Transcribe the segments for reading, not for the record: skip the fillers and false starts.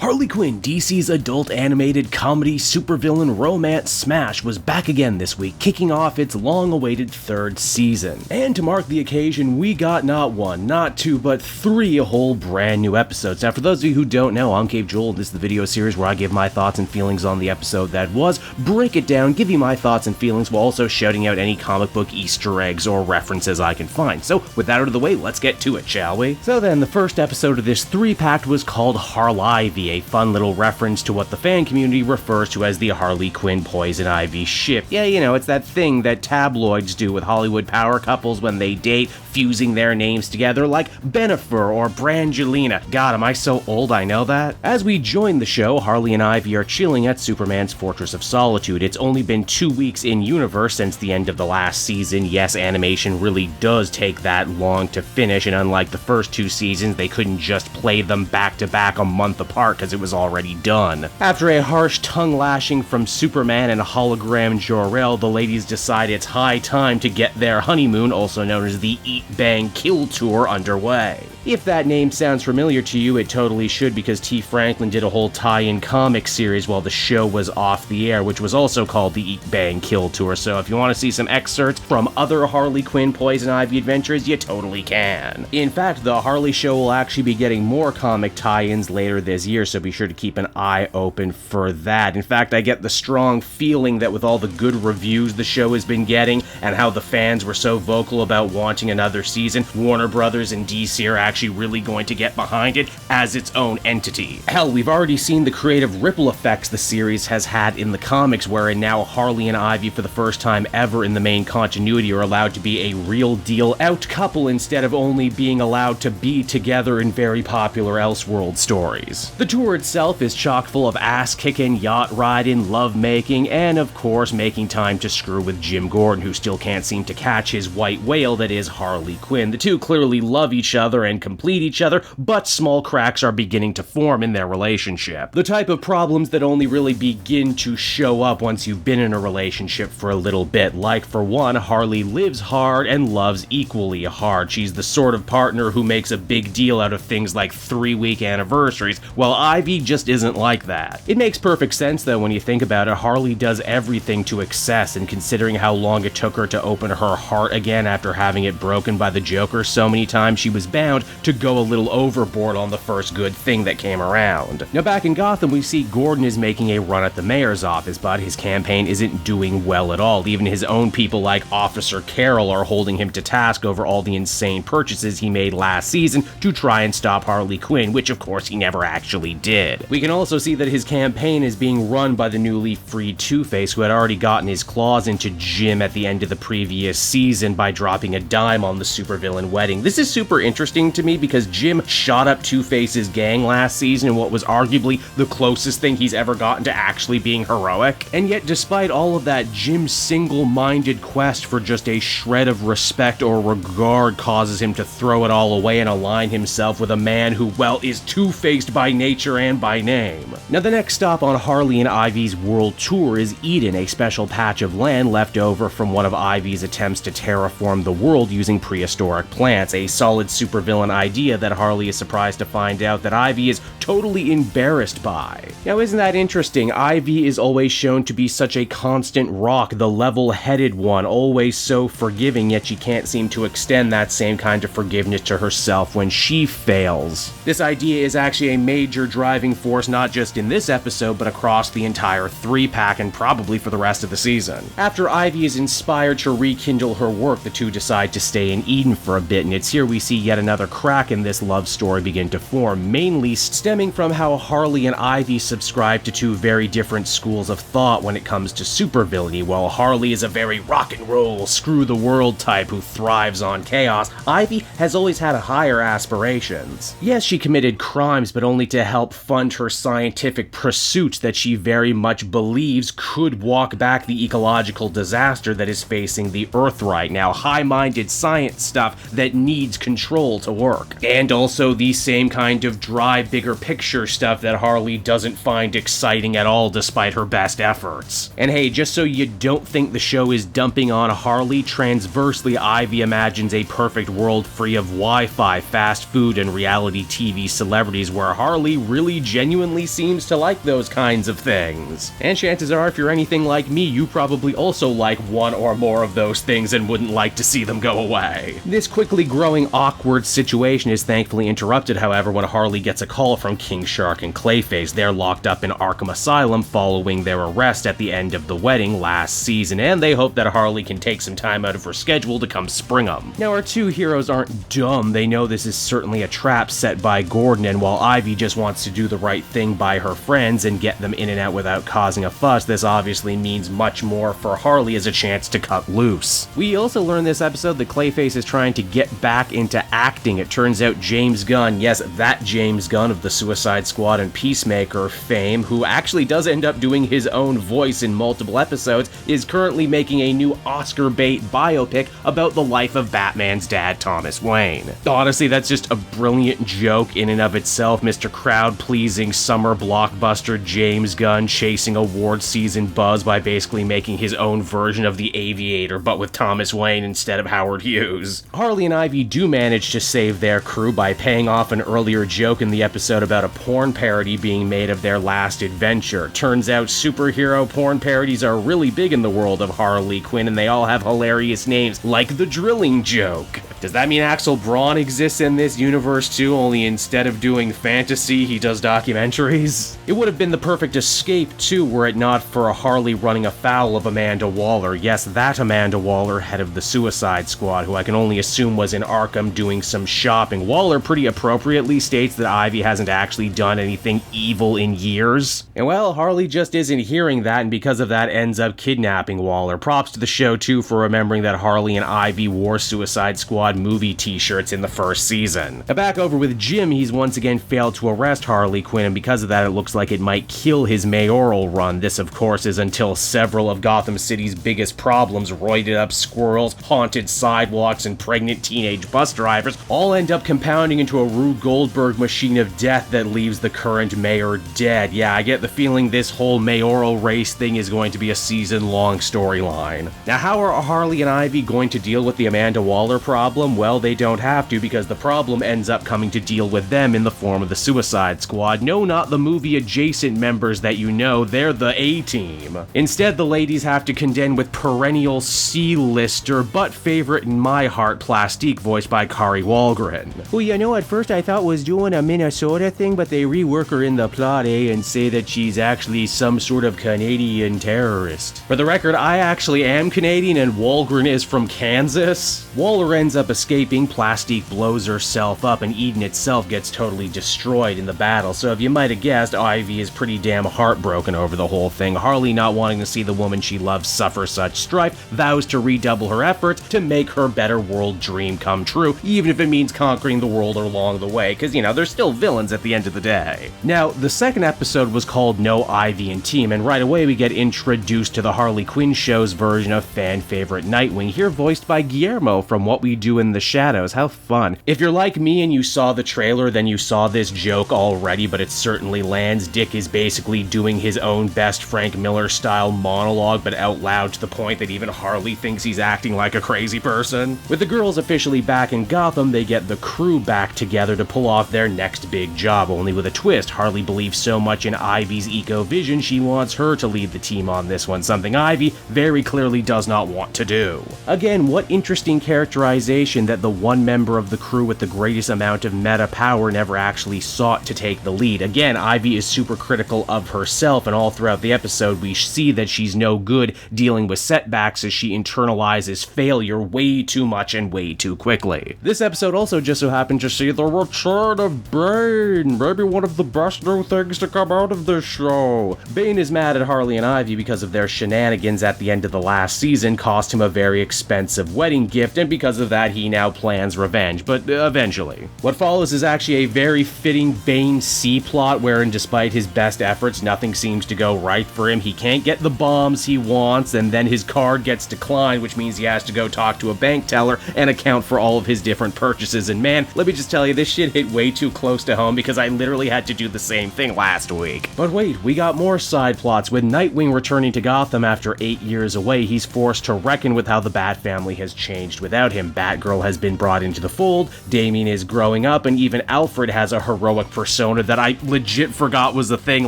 Harley Quinn, DC's adult animated comedy supervillain romance smash, was back again this week, kicking off its long-awaited third season. And to mark the occasion, we got not one, not two, but three whole brand new episodes. Now, for those of you who don't know, I'm Cave Joel, and this is the video series where I give my thoughts and feelings on the episode that was, break it down, give you my thoughts and feelings, while also shouting out any comic book Easter eggs or references I can find. So, with that out of the way, let's get to it, shall we? So then, the first episode of this three-pack was called Harley, a fun little reference to what the fan community refers to as the Harley Quinn Poison Ivy ship. Yeah, you know, it's that thing that tabloids do with Hollywood power couples when they date, fusing their names together like Bennifer or Brangelina. God, am I so old I know that? As we join the show, Harley and Ivy are chilling at Superman's Fortress of Solitude. It's only been 2 weeks in universe since the end of the last season. Yes, animation really does take that long to finish, and unlike the first 2 seasons, they couldn't just play them back to back a month apart because it was already done. After a harsh tongue lashing from Superman and hologram Jor-El, the ladies decide it's high time to get their honeymoon, also known as the Eat, Bang, Kill Tour, underway. If that name sounds familiar to you, it totally should, because T. Franklin did a whole tie-in comic series while the show was off the air, which was also called the Eat, Bang, Kill Tour, so if you want to see some excerpts from other Harley Quinn Poison Ivy adventures, you totally can. In fact, the Harley show will actually be getting more comic tie-ins later this year, so be sure to keep an eye open for that. In fact, I get the strong feeling that with all the good reviews the show has been getting, and how the fans were so vocal about wanting another season, Warner Brothers and DC are actually really going to get behind it as its own entity. Hell, we've already seen the creative ripple effects the series has had in the comics, wherein now Harley and Ivy, for the first time ever in the main continuity, are allowed to be a real deal out couple instead of only being allowed to be together in very popular Elseworld stories. The tour itself is chock full of ass-kicking, yacht riding, love-making, and of course making time to screw with Jim Gordon, who still can't seem to catch his white whale that is Harley Quinn. The two clearly love each other and complete each other, but small cracks are beginning to form in their relationship. The type of problems that only really begin to show up once you've been in a relationship for a little bit. Like, for one, Harley lives hard and loves equally hard. She's the sort of partner who makes a big deal out of things like 3-week anniversaries, while Ivy just isn't like that. It makes perfect sense though when you think about it. Harley does everything to excess, and considering how long it took her to open her heart again after having it broken by the Joker so many times, she was bound to go a little overboard on the first good thing that came around. Now back in Gotham, we see Gordon is making a run at the mayor's office, but his campaign isn't doing well at all. Even his own people like Officer Carroll are holding him to task over all the insane purchases he made last season to try and stop Harley Quinn, which of course he never actually did. We can also see that his campaign is being run by the newly freed Two-Face, who had already gotten his claws into Jim at the end of the previous season by dropping a dime on the supervillain wedding. This is super interesting to me because Jim shot up Two-Face's gang last season in what was arguably the closest thing he's ever gotten to actually being heroic. And yet, despite all of that, Jim's single-minded quest for just a shred of respect or regard causes him to throw it all away and align himself with a man who, well, is two-faced by nature and by name. Now, the next stop on Harley and Ivy's world tour is Eden, a special patch of land left over from one of Ivy's attempts to terraform the world using prehistoric plants, a solid supervillain idea that Harley is surprised to find out that Ivy is totally embarrassed by. Now, isn't that interesting? Ivy is always shown to be such a constant rock, the level-headed one, always so forgiving, yet she can't seem to extend that same kind of forgiveness to herself when she fails. This idea is actually a major driving force not just in this episode, but across the entire 3-pack and probably for the rest of the season. After Ivy is inspired to rekindle her work, the two decide to stay in Eden for a bit, and it's here we see yet another crack in this love story begin to form, mainly stemming from how Harley and Ivy subscribe to two very different schools of thought when it comes to supervillainy. While Harley is a very rock and roll, screw the world type who thrives on chaos, Ivy has always had higher aspirations. Yes, she committed crimes, but only to help fund her scientific pursuits that she very much believes could walk back the ecological disaster that is facing the Earth right now. High-minded science science stuff that needs control to work. And also the same kind of dry, bigger picture stuff that Harley doesn't find exciting at all despite her best efforts. And hey, just so you don't think the show is dumping on Harley, transversely Ivy imagines a perfect world free of Wi-Fi, fast food, and reality TV celebrities where Harley really genuinely seems to like those kinds of things. And chances are, if you're anything like me, you probably also like one or more of those things and wouldn't like to see them go away. This quickly growing awkward situation is thankfully interrupted, however, when Harley gets a call from King Shark and Clayface. They're locked up in Arkham Asylum following their arrest at the end of The Wedding last season, and they hope that Harley can take some time out of her schedule to come spring them. Now, our two heroes aren't dumb. They know this is certainly a trap set by Gordon, and while Ivy just wants to do the right thing by her friends and get them in and out without causing a fuss, this obviously means much more for Harley as a chance to cut loose. We also learn this episode that Clayface is trying to get back into acting. It turns out James Gunn, yes, that James Gunn of the Suicide Squad and Peacemaker fame, who actually does end up doing his own voice in multiple episodes, is currently making a new Oscar bait biopic about the life of Batman's dad, Thomas Wayne. Honestly, that's just a brilliant joke in and of itself. Mr. Crowd-pleasing summer blockbuster James Gunn chasing award season buzz by basically making his own version of The Aviator, but with Thomas Wayne instead of Howard Hughes. Harley and Ivy do manage to save their crew by paying off an earlier joke in the episode about a porn parody being made of their last adventure. Turns out superhero porn parodies are really big in the world of Harley Quinn, and they all have hilarious names, like the drilling joke. Does that mean Axel Braun exists in this universe too, only instead of doing fantasy, he does documentaries? It would have been the perfect escape too, were it not for a Harley running afoul of Amanda Waller. Yes, that Amanda Waller, head of the Suicide Squad, who I can only assume was in Arkham doing some shopping. Waller pretty appropriately states that Ivy hasn't actually done anything evil in years. And well, Harley just isn't hearing that, and because of that ends up kidnapping Waller. Props to the show too for remembering that Harley and Ivy wore Suicide Squad movie t-shirts in the first season. Now back over with Jim, he's once again failed to arrest Harley Quinn, and because of that it looks like it might kill his mayoral run. This of course is until several of Gotham City's biggest problems, roided up squirrels, haunted sidewalks, and pregnant teenage bus drivers, all end up compounding into a Rube Goldberg machine of death that leaves the current mayor dead. Yeah, I get the feeling this whole mayoral race thing is going to be a season-long storyline. Now how are Harley and Ivy going to deal with the Amanda Waller problem? Well, they don't have to, because the problem ends up coming to deal with them in the form of the Suicide Squad. No, not the movie-adjacent members that you know, they're the A-Team. Instead, the ladies have to contend with perennial C-lister, but favorite in my heart, Plastique, voiced by Kari Wahlgren. Who, you know, at first I thought was doing a Minnesota thing, but they rework her in the plot, and say that she's actually some sort of Canadian terrorist. For the record, I actually am Canadian, and Wahlgren is from Kansas. Waller ends up escaping, Plastique blows herself up, and Eden itself gets totally destroyed in the battle. So if you might have guessed, Ivy is pretty damn heartbroken over the whole thing. Harley, not wanting to see the woman she loves suffer such strife, vows to redouble her efforts to make her better world dream come true, even if it means conquering the world along the way, because, you know, they're still villains at the end of the day. Now, the second episode was called No Ivy and Team, and right away we get introduced to the Harley Quinn show's version of fan favorite Nightwing, here voiced by Guillermo from What We Do in the Shadows. How fun. If you're like me and you saw the trailer, then you saw this joke already, but it certainly lands. Dick is basically doing his own best Frank Miller style monologue, but out loud to the point that even Harley thinks he's acting like a crazy person. With the girls officially back in Gotham, they get the crew back together to pull off their next big job, only with a twist. Harley believes so much in Ivy's eco-vision, she wants her to lead the team on this one, something Ivy very clearly does not want to do. Again, what interesting characterization that the one member of the crew with the greatest amount of meta power never actually sought to take the lead. Again, Ivy is super critical of herself, and all throughout the episode we see that she's no good dealing with setbacks as she internalizes failure way too much and way too quickly. This episode also just so happened to see the return of Bane, maybe one of the best new things to come out of this show. Bane is mad at Harley and Ivy because of their shenanigans at the end of the last season cost him a very expensive wedding gift, and because of that he now plans revenge, but eventually. What follows is actually a very fitting Bane C-plot wherein despite his best efforts, nothing seems to go right for him. He can't get the bombs he wants, and then his card gets declined, which means he has to go talk to a bank teller and account for all of his different purchases. And man, let me just tell you, this shit hit way too close to home because I literally had to do the same thing last week. But wait, we got more side plots. With Nightwing returning to Gotham after 8 years away, he's forced to reckon with how the Bat family has changed without him. Batgirl has been brought into the fold, Damian is growing up, and even Alfred has a heroic persona that I legit forgot was a thing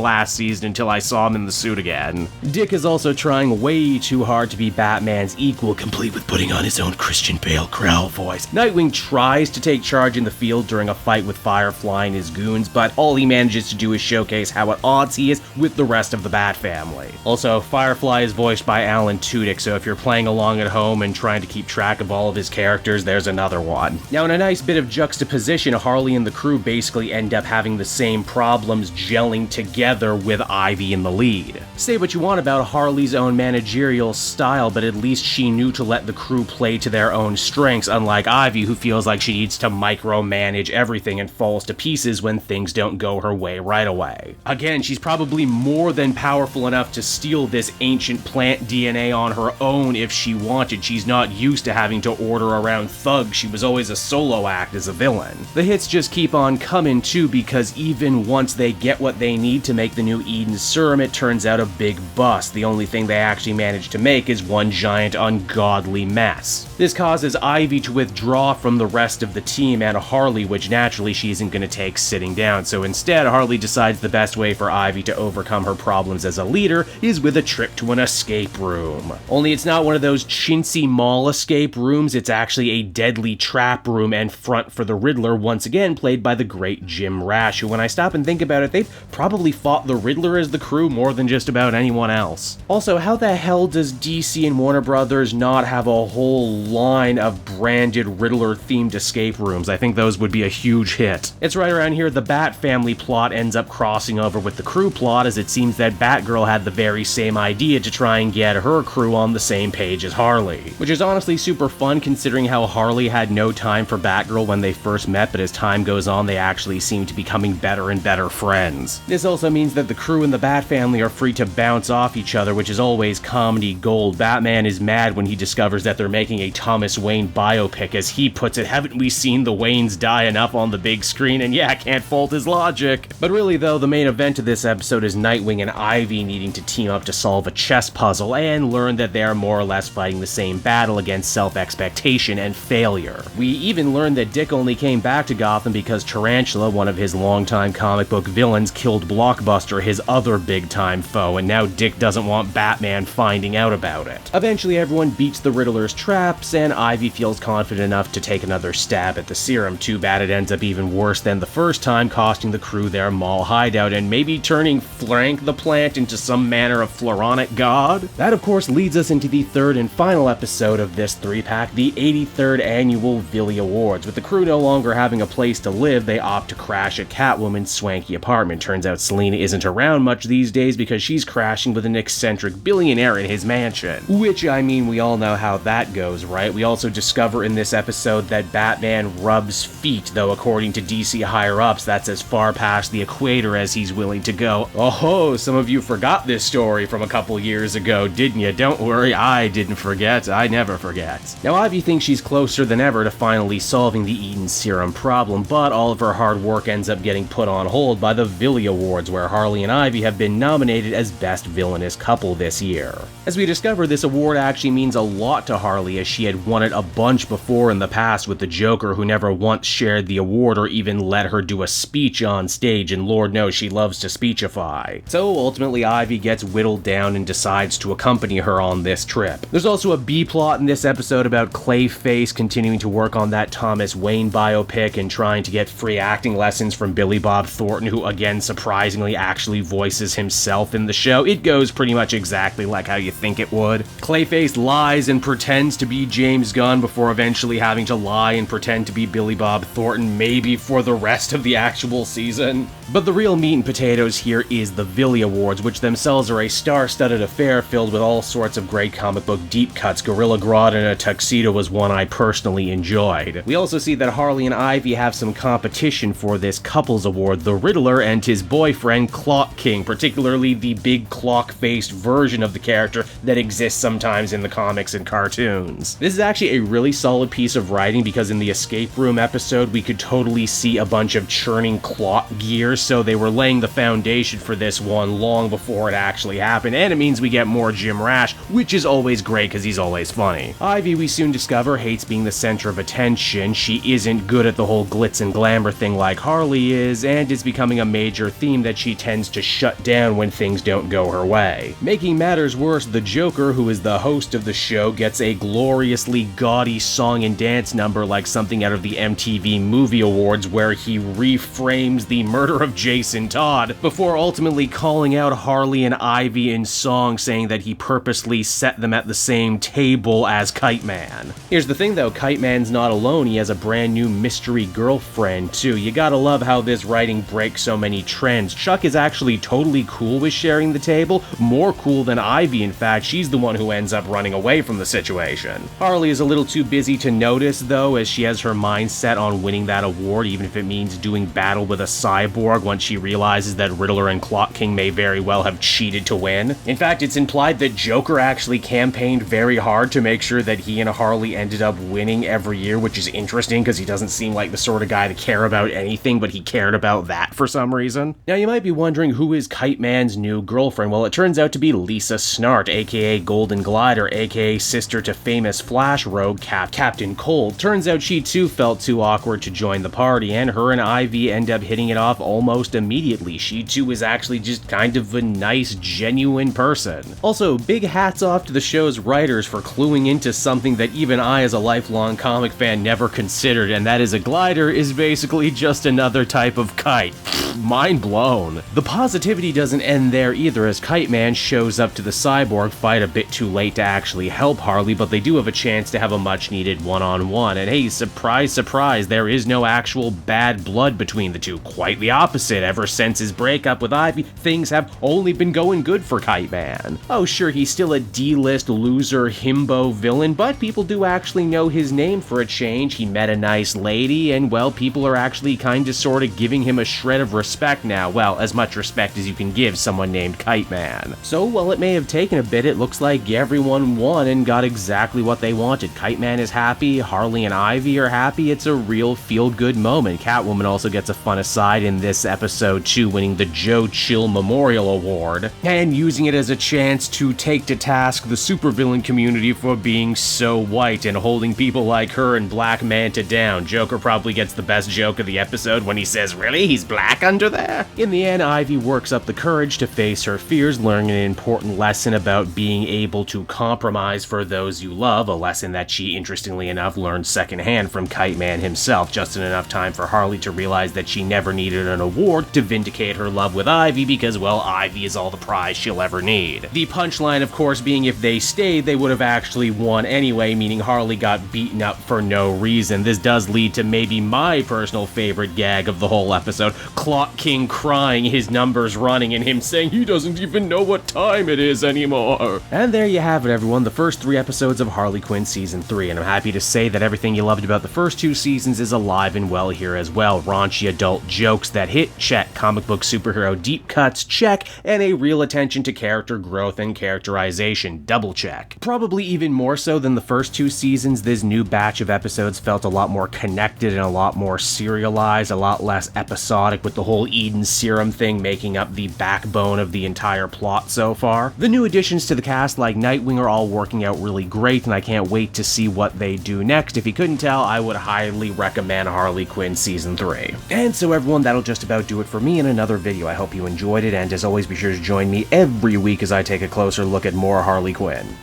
last season until I saw him in the suit again. Dick is also trying way too hard to be Batman's equal, complete with putting on his own Christian Bale growl voice. Nightwing tries to take charge in the field during a fight with Firefly and his goons, but all he manages to do is showcase how at odds he is with the rest of the Bat family. Also, Firefly is voiced by Alan Tudyk, so if you're playing along at home and trying to keep track of all of his characters, there's another one. Now, in a nice bit of juxtaposition, Harley and the crew basically end up having the same problems gelling together with Ivy in the lead. Say what you want about Harley's own managerial style, but at least she knew to let the crew play to their own strengths, unlike Ivy, who feels like she needs to micromanage everything and falls to pieces when things don't go her way right away. Again, she's probably more than powerful enough to steal this ancient plant DNA on her own if she wanted. She's not used to having to order around thugs. She was always a solo act as a villain. The hits just keep on coming too, because even once they get what they need to make the new Eden serum, it turns out a big bust. The only thing they actually manage to make is one giant ungodly mess. This causes Ivy to withdraw from the rest of the team and Harley, which naturally she isn't going to take sitting down, so instead Harley decides the best way for Ivy to overcome her problems as a leader is with a trip to an escape room. Only it's not one of those chintzy mall escape rooms, it's actually a deadly trap room and front for the Riddler, once again played by the great Jim Rash, who when I stop and think about it, they've probably fought the Riddler as the crew more than just about anyone else. Also, how the hell does DC and Warner Brothers not have a whole line of branded Riddler-themed escape rooms? I think those would be a huge hit. It's right around here the Bat family plot ends up crossing over with the crew plot, as it seems that Batgirl had the very same idea to try and get her crew on the same page as Harley. Which is honestly super fun considering how Harley had no time for Batgirl when they first met, but as time goes on they actually seem to be becoming better and better friends. This also means that the crew and the Bat family are free to bounce off each other, which is always comedy gold. Batman is mad when he discovers that they're making a Thomas Wayne biopic. As he puts it, haven't we seen the Waynes die enough on the big screen? And yeah, can't fault his logic. But really though, the main event of this episode is Nightwing and Ivy needing to team up to solve a chess puzzle and learn that they are more or less fighting the same battle against self-expectation and failure. We even learn that Dick only came back to Gotham because Tarantula, one of his longtime comic book villains, killed Blockbuster, his other big-time foe, and now Dick doesn't want Batman finding out about it. Eventually everyone beats the Riddler's traps, and Ivy feels confident enough to take another stab at the serum. Too bad it ends up even worse than the first time, costing the crew their mall hideout and maybe turning Frank the Plant into some manner of Floronic god. That of course leads us into the third and final episode of this 3-pack, the 83rd annual Villi Awards. With the crew no longer having a place to live, they opt to crash at Catwoman's swanky apartment. Turns out Selina isn't around much these days because she's crashing with an eccentric billionaire in his mansion. Which, I mean, we all know how that goes, right? We also discover in this episode that Batman rubs feet, though according to DC higher-ups, that's as far past the equator as he's willing to go. Oh, some of you forgot this story from a couple years ago, didn't you? Don't worry, I didn't forget. I never forget. Now, Ivy thinks she's closer than ever to finally solving the Eden serum problem, but all of her hard work ends up getting put on hold by the Villi Awards, where Harley and Ivy have been nominated as Best Villainous Couple this year. As we discover, this award actually means a lot to Harley, as she had won it a bunch before in the past with the Joker, who never once shared the award or even let her do a speech on stage, and Lord knows she loves to speechify. So ultimately Ivy gets whittled down and decides to accompany her on this trip. There's also a B-plot in this episode about Clayface continuing to work on that Thomas Wayne biopic and trying to get free acting lessons from Billy Bob Thornton, who again surprisingly actually voices himself in the show. It goes pretty much exactly like how you think it would. Clayface lies and pretends to be James Gunn before eventually having to lie and pretend to be Billy Bob Thornton, maybe for the rest of the actual season. But the real meat and potatoes here is the Villi Awards, which themselves are a star-studded affair filled with all sorts of great comic book deep cuts. Gorilla Grodd in a tuxedo was one I personally enjoyed. We also see that Harley and Ivy have some competition for this couples award, the Riddler and his boyfriend Clock King, particularly the big clock-faced version of the character that exists sometimes in the comics and cartoons. This is actually a really solid piece of writing because in the escape room episode we could totally see a bunch of churning clock gear, so they were laying the foundation for this one long before it actually happened, and it means we get more Jim Rash, which is always great because he's always funny. Ivy, we soon discover, hates being the center of attention. She isn't good at the whole glitz and glamour thing like Harley is, and it's becoming a major theme that she tends to shut down when things don't go her way. Making matters worse, the Joker, who is the host of the show, gets a gloriously gaudy song and dance number like something out of the MTV Movie Awards, where he reframes the murder of Jason Todd before ultimately calling out Harley and Ivy in song, saying that he purposely set them at the same table as Kite Man. Here's the thing though, Kite Man's not alone, he has a brand new mystery girlfriend too. You gotta love how this writing breaks so many trends. Chuck is actually totally cool with sharing the table, more cool than Ivy in fact. She's the one who ends up running away from the situation. Harley is a little too busy to notice though, as she has her mind set on winning that award, even if it means doing battle with a cyborg once she realizes that Riddler and Clock King may very well have cheated to win. In fact, it's implied that Joker actually campaigned very hard to make sure that he and Harley ended up winning every year, which is interesting because he doesn't seem like the sort of guy to care about anything, but he cared about that for some reason. Now you might be wondering, who is Kite Man's new girlfriend? Well, it turns out to be Lisa Snart, aka Golden Glider, aka sister to famous Flash rogue Captain Cold. Turns out she too felt too awkward to join the party, and her and Ivy end up hitting it off almost immediately. She too is actually just kind of a nice, genuine person. Also, big hats off to the show's writers for cluing into something that even I as a lifelong comic fan never considered, and that is a glider is basically just another type of kite. Mind blown. The positivity doesn't end there either, as Kite Man shows up to the cyborg fight a bit too late to actually help Harley, but they do have a chance to have a much needed one-on-one, and hey, surprise surprise, there is no actual bad blood between the two. Quite the opposite. Ever since his breakup with Ivy, things have only been going good for Kite Man. Oh sure, he's still a D-list loser himbo villain, but people do actually know his name for a change. He met a nice lady, and well, people are actually kinda sorta giving him a shred of respect now. Well, as much respect as you can give someone named Kite Man. So while it may have taken a bit, it looks like everyone won and got exactly what they wanted. Kite Man is happy, Harley and Ivy are happy, it's a real feel-good moment. Catwoman also gets a fun aside in this episode too, winning the Joe Chill Memorial Award, and using it as a chance to take to task the supervillain community for being so white and holding people like her and Black Manta down. Joker probably gets the best joke of the episode when he says, "Really? He's black under there?" In the end, Ivy works up the courage to face her fears, learning an important lesson about being able to compromise for those you love, a lesson that she, interestingly enough, learned secondhand from Kite Man himself, just in enough time for Harley to realize that she never needed an award to vindicate her love with Ivy because, well, Ivy is all the prize she'll ever need. The punchline, of course, being if they stayed, they would have actually won anyway, meaning Harley got beaten up for no reason. This does lead to maybe my personal favorite gag of the whole episode, Clock King crying, his numbers running, and him saying he doesn't even know what time it is anymore. And there you have it, everyone, the first 3 episodes of Harley Quinn Season 3, and I'm happy to say that everything you loved about the first 2 seasons is alive and well here as well. Raunchy adult jokes that hit, check. Comic book superhero deep cuts, check. And a real attention to character growth and characterization, double check. Probably even more so than the first 2 seasons, this new batch of episodes felt a lot more connected and a lot more serialized, a lot less episodic, with the whole Eden Serum thing making up the backbone of the entire plot so far. The new additions to the cast like Nightwing are all working out really great, and I can't wait to see what they do next. If you couldn't tell, I would highly recommend Harley Quinn Season 3. And so everyone, that'll just about do it for me in another video. I hope you enjoyed it, and as always, be sure to join me every week as I take a closer look at more Harley Quinn.